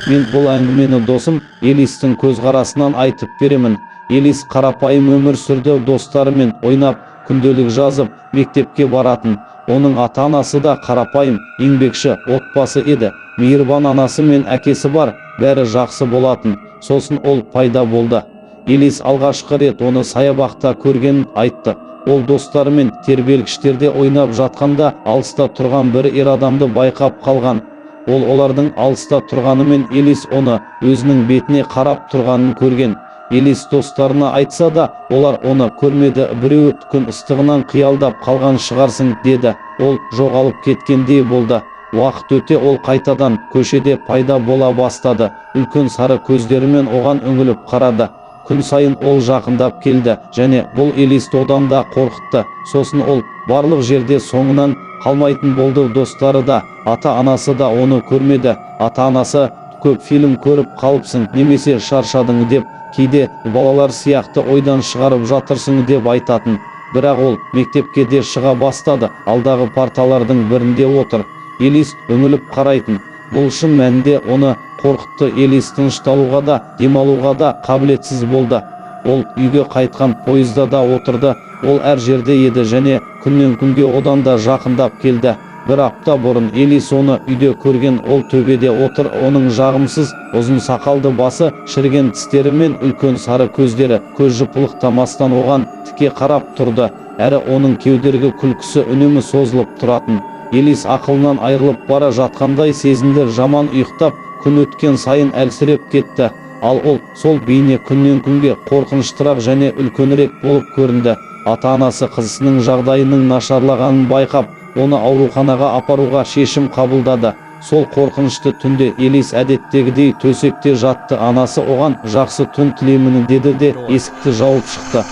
Мен бұл әңгімені досым Элистің көзқарасынан айтып беремін. Элис қарапайым өмір сүрді, достарымен ойнап, күнделік жазып, мектепке баратын. Оның ата-анасы да қарапайым, еңбекші отбасы еді. Мейірбан анасы мен әкесі бар, бәрі жақсы болатын. Сосын ол пайда болды. Элис алғашқы рет оны саябақта көргенін айтты. Ол достарымен тербелгіштерде ойнап жатқанда алыста тұрған бір ер адамды байқап қалған. Ол олардың алыста тұрғанымен Элис оны өзінің бетіне қарап тұрғанын көрген. Элис достарына айтса да, олар оны көрмеді. Біреуі күн ыстығынан қиялдап қалған шығарсың деді. Ол жоғалып кеткендей болды. Уақыт өте ол қайтадан көшеде пайда бола бастады. Үлкен сары көздерімен оған үңіліп қарады. Күн сайын ол жақындап келді, және бұл Элисті одан да қорқытты. Сосын ол барлық жерде соңынан қалмайтын болды. Достары да, ата-анасы да оны көрмеді. Ата-анасы көп фильм көріп қалыпсың, немесе шаршадың деп, кейде балалар сияқты ойдан шығарып жатырсың деп айтатын. Бірақ ол мектепке де шыға бастады. Алдағы парталардың бірінде отыр. Элис үңіліп қарайтын. Бұл шын мәнінде оны қорқытты. Элис тынышталуға да, демалуға да қабілетсіз болды. Ол үйге қайтқан пойызда да отырды. Ол әр жерде еді және күннен күнге одан да жақындап келді. Бір апта бұрын Элис оны үйде көрген. Ол төбеде отыр. Оның жағымсыз, ұзын сақалды басы, шіріген тістері мен үлкен сары көздері көз жыпылықтамастан оған тіке қарап тұрды. Әрі оның кеудергі күлкісі үнемі созылып тұратын. Элис ақылынан айырылып бара жатқандай сезінді. Жаман ұйықтап, күн өткен сайын әлсіреп кетті. Ал ол сол бейне күннен күнге қорқыныштырақ және үлкенірек болып көрінді. Ата-анасы қызының жағдайының нашарлағанын байқап, оны ауруханаға апаруға шешім қабылдады. Сол қорқынышты түнде Элис әдеттегідей төсекте жатты. Анасы оған жақсы түн тілеймін деді де есікті жауып шықты.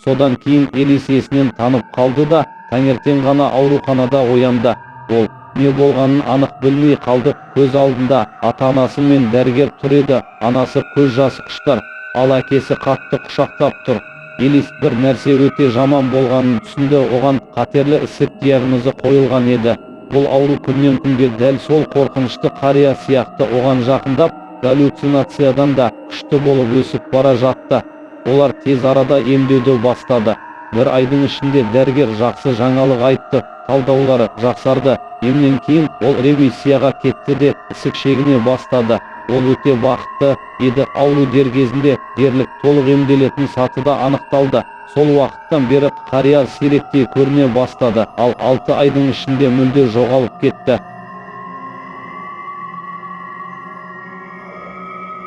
Содан кейін Элис есінен танып қалды да, таңертең ғана ауруханада оянды. Ол не болғанын анық білмей қалды. Көз алдында ата-анасы мен дәрігер тұр еді. Анасы көз жасы құштар, ал әкесі қатты құшақтап тұр. Элис бір нәрсе өте жаман болғанын түсінді. Оған қатерлі ісік диагнозы қойылған еді. Бұл ауру күннен күнге дәл сол қорқынышты қария сияқты оған жақындап, галлюцинациядан да күшті болып өсіп бара жатты. Олар тез арада емдеуді бастады. Бір айдың ішінде дәрігер жақсы жаңалық айтты. Талдаулары жақсарды. Емнен кейін ол ремиссияға кетті де ісік шегіне бастады. Ол өте бақытты еді. Ауру дер кезінде дерлік толық емделетін сатыда анықталды. Сол уақыттан бері қария сиректей көріне бастады. Ал 6 айдың ішінде мүлде жоғалып кетті.